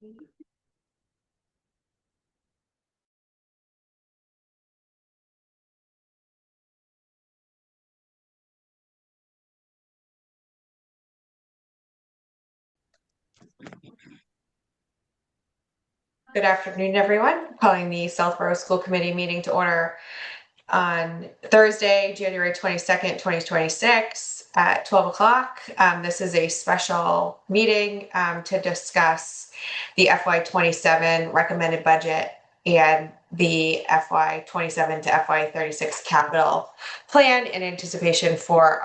Good afternoon, everyone. Calling the Southborough School Committee meeting to order on Thursday, January 22nd, 2026 at 12 o'clock. This is a special meeting to discuss the FY27 recommended budget and the FY27 to FY36 capital plan in anticipation for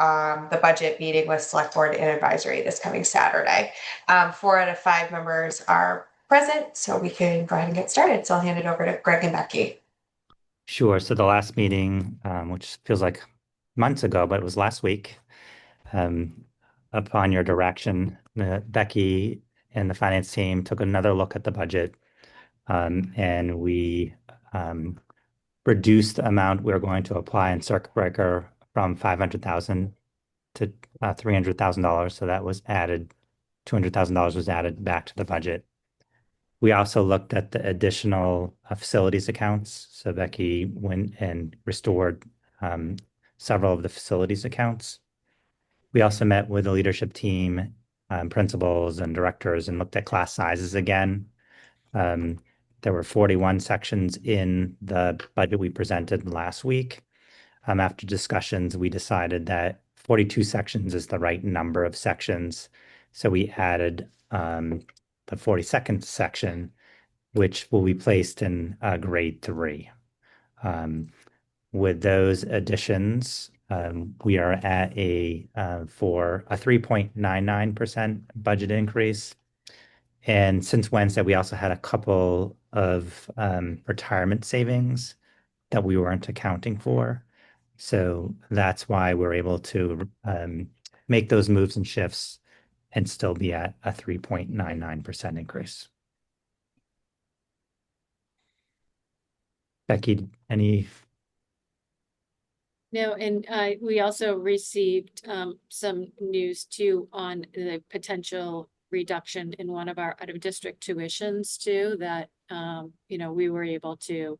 the budget meeting with Select Board and Advisory this coming Saturday. 4 out of 5 members are present, so we can go ahead and get started. So I'll hand it over to Greg and Becky. Sure. So the last meeting, which feels like months ago, but it was last week, upon your direction, Becky and the finance team took another look at the budget, and we reduced the amount we were going to apply in circuit breaker from $500,000 to $300,000. So that was added, $200,000 was added back to the budget. We also looked at the additional facilities accounts. So Becky went and restored several of the facilities accounts. We also met with the leadership team, principals and directors, and looked at class sizes again. There were 41 sections in the budget we presented last week. After discussions, we decided that 42 sections is the right number of sections. So we added the 42nd section, which will be placed in grade 3. With those additions, we are at for a 3.99% budget increase. And since Wednesday, we also had a couple of retirement savings that we weren't accounting for. So that's why we're able to make those moves and shifts and still be at a 3.99% increase. Becky, any? No, and we also received some news too on the potential reduction in one of our out-of-district tuitions too, that we were able to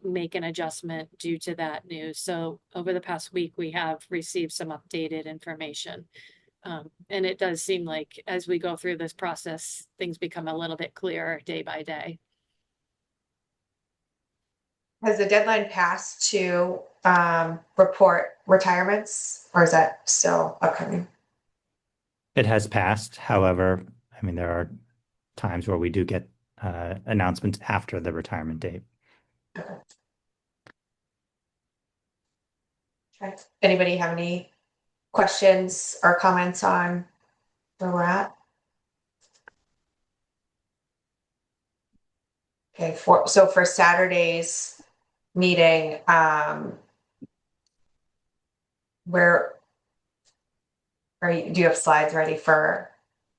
make an adjustment due to that news. So over the past week, we have received some updated information. And it does seem like as we go through this process, things become a little bit clearer day by day. Has the deadline passed to report retirements, or is that still upcoming? It has passed. However, I mean, there are times where we do get announcements after the retirement date. Okay. Okay. Anybody have any questions or comments on where we're at? Okay, so for Saturday's meeting, where do you have slides ready for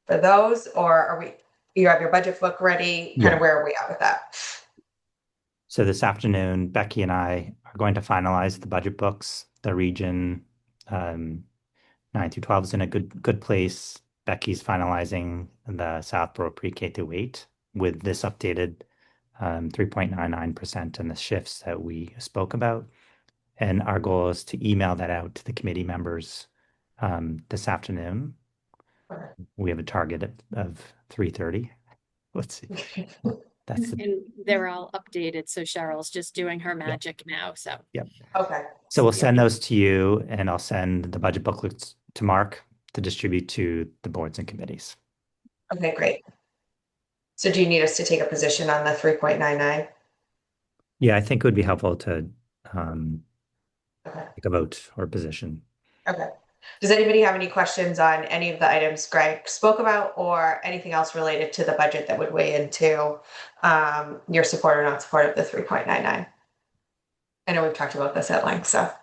those, or you have your budget book ready? Kind of where are we at with that? So this afternoon, Becky and I are going to finalize the budget books. The region 9 through 12 is in a good place. Becky's finalizing the Southborough pre-K through 8 with this updated 3.99% and the shifts that we spoke about. And our goal is to email that out to the committee members this afternoon. Okay. We have a target of 3:30. Let's see. And they're all updated. So Cheryl's just doing her magic now. So yep. Okay. So we'll send those to you, and I'll send the budget booklets to Mark to distribute to the boards and committees. Okay, great. So do you need us to take a position on the 3.99? Yeah, I think it would be helpful to Okay. take a vote or position. Okay. Does anybody have any questions on any of the items Greg spoke about, or anything else related to the budget that would weigh into your support or not support of the 3.99? I know we've talked about this at length, so.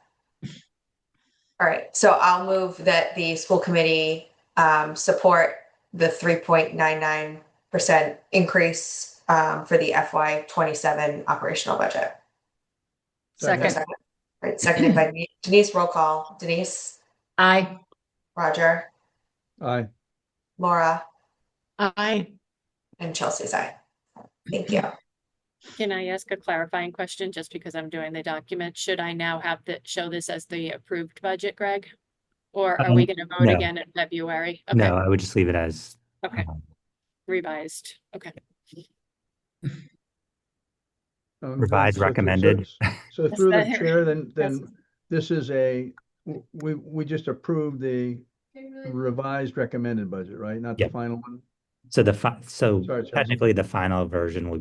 All right, so I'll move that the school committee support the 3.99% increase for the FY27 operational budget. Second. Right, seconded by Denise. Roll call. Denise? Aye. Roger? Aye. Laura? Aye. And Chelsea's aye. Thank you. Can I ask a clarifying question just because I'm doing the document? Should I now have show this as the approved budget, Greg? Or are we going to vote No. again in February? Okay, No, I would just leave it as. okay, revised. Okay. Revised recommended. So through the that- chair, that's- then this is we just approved the revised recommended budget, right? Not the Yep. final one? So Sorry, Chelsea. technically the final version will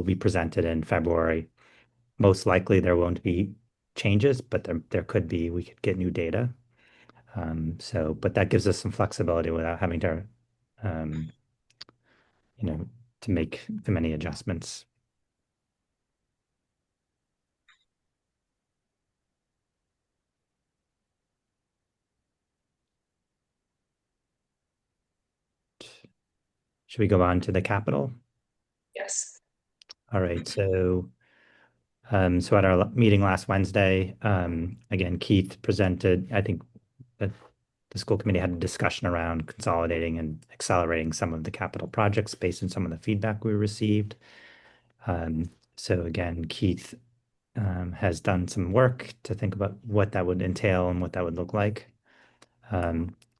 be presented in February. Most likely there won't be changes, but there could be, we could get new data. But that gives us some flexibility without having to, to make too many adjustments. Should we go on to the capital? Yes. All right, so at our meeting last Wednesday, again, Keith presented, I think that the school committee had a discussion around consolidating and accelerating some of the capital projects based on some of the feedback we received. So again, Keith has done some work to think about what that would entail and what that would look like.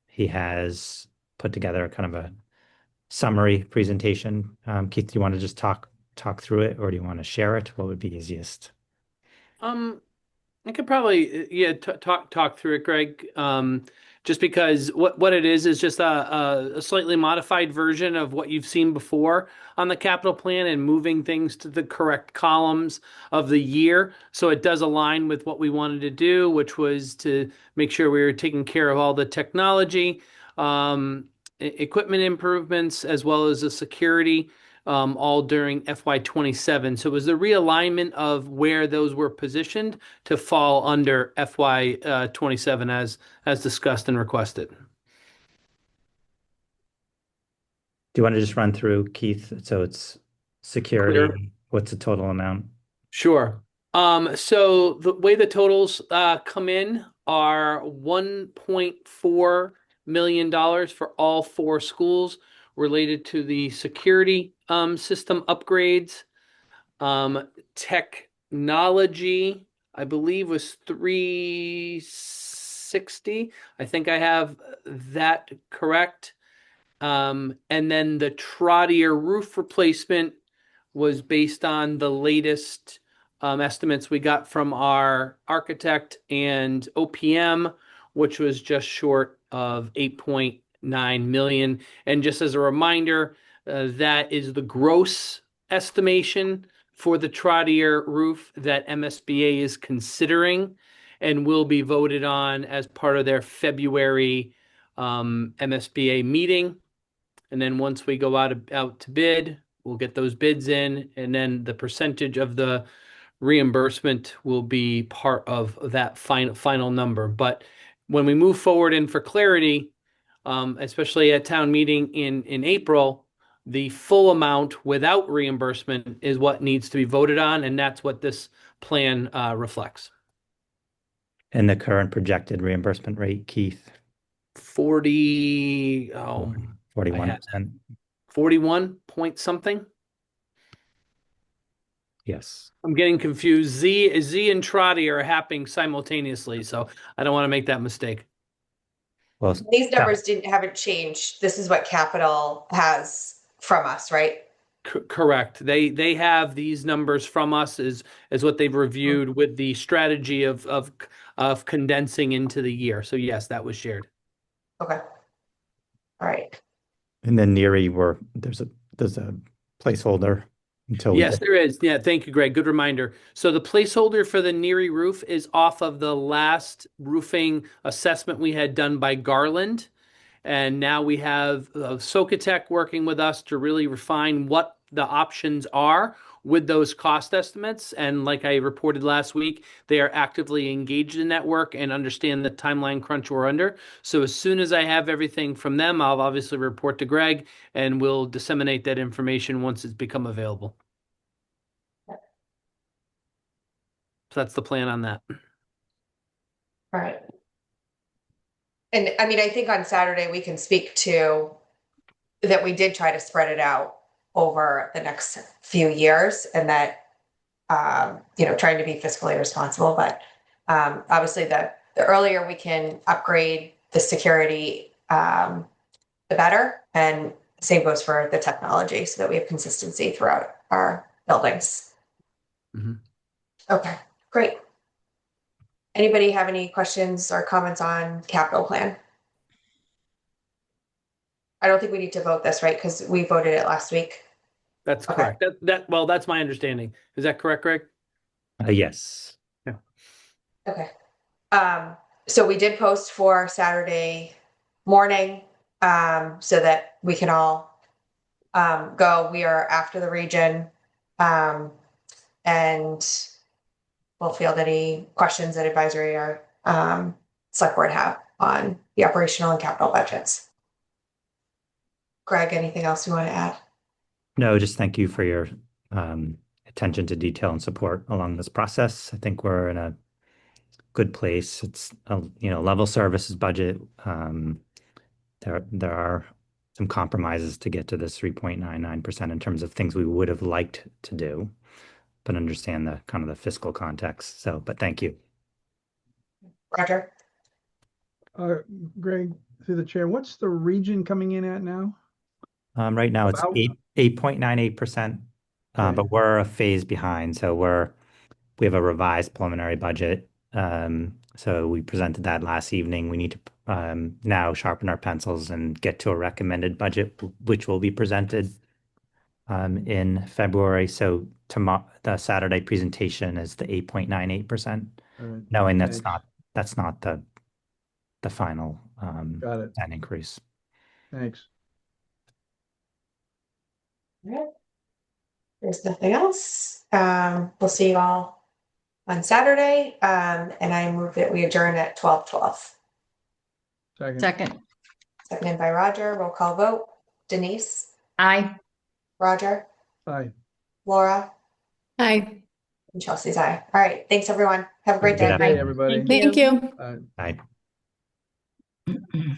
He has put together kind of a summary presentation. Keith, do you want to just talk through it, or do you want to share it? What would be easiest? I could probably, yeah, talk through it, Greg. Just because what it is just a slightly modified version of what you've seen before on the capital plan and moving things to the correct columns of the year. So it does align with what we wanted to do, which was to make sure we were taking care of all the technology, equipment improvements, as well as the security, all during FY27. So it was the realignment of where those were positioned to fall under FY27 as discussed and requested. Do you want to just run through, Keith? So it's security. Clear. What's the total amount? Sure. So the way the totals come in are $1.4 million for all 4 schools related to the security system upgrades. Technology, I believe, was $360. I think I have that correct. And then the Trottier roof replacement was based on the latest estimates we got from our architect and OPM, which was just short of 8.9 million. And just as a reminder, that is the gross estimation for the Trottier roof that MSBA is considering and will be voted on as part of their February MSBA meeting. And then once we go out to bid, we'll get those bids in, and then the percentage of the reimbursement will be part of that final number. But when we move forward and for clarity, especially at town meeting in April, the full amount without reimbursement is what needs to be voted on, and that's what this plan reflects. And the current projected reimbursement rate, Keith? 41%. 41 point something. Yes. I'm getting confused. Z and Trotty are happening simultaneously, so I don't want to make that mistake. Well, These numbers haven't changed. This is what capital has from us, right? Correct. They have these numbers from us is what they've reviewed with the strategy of condensing into the year. So yes, that was shared. Okay. All right. And then Neary, there's a placeholder until Yes, there is. Yeah, thank you, Greg. Good reminder. So the placeholder for the Neary roof is off of the last roofing assessment we had done by Garland. And now we have Socotec working with us to really refine what the options are with those cost estimates. And like I reported last week, they are actively engaged in that work and understand the timeline crunch we're under. So as soon as I have everything from them, I'll obviously report to Greg and we'll disseminate that information once it's become available. So that's the plan on that. All right. And I mean, I think on Saturday we can speak to that we did try to spread it out over the next few years, and that, trying to be fiscally responsible, but obviously the earlier we can upgrade the security, the better. And same goes for the technology, so that we have consistency throughout our buildings. Mhm. Okay, great. Anybody have any questions or comments on capital plan? I don't think we need to vote this, right? Because we voted it last week. That's Okay. correct. Well, that's my understanding. Is that correct, Greg? Yes. Okay. So we did post for Saturday morning, so that we can all go. We are after the region, and we'll field any questions that advisory or select board have on the operational and capital budgets. Greg, anything else you want to add? No, just thank you for your attention to detail and support along this process. I think we're in a good place. It's a level services budget. There are some compromises to get to this 3.99% in terms of things we would have liked to do, but understand the kind of the fiscal context. So, but thank you. Roger? Greg, through the chair, what's the region coming in at now? Right now it's About- 8.98%, Okay. but we're a phase behind. So we have a revised preliminary budget. So we presented that last evening. We need to now sharpen our pencils and get to a recommended budget, which will be presented in February. So tomorrow, the Saturday presentation is the 8.98%, All right, knowing thanks. that's not the final Got it. net increase. Thanks. All right. There's nothing else. We'll see you all on Saturday. And I move that we adjourn at 12:12. Second. Seconded by Roger. Roll call vote. Denise? Aye. Roger? Bye. Laura? Hi. And Chelsea's aye. All right. Thanks, everyone. Have a great Good day. afternoon. Hey, everybody. Thank you. Bye. Bye.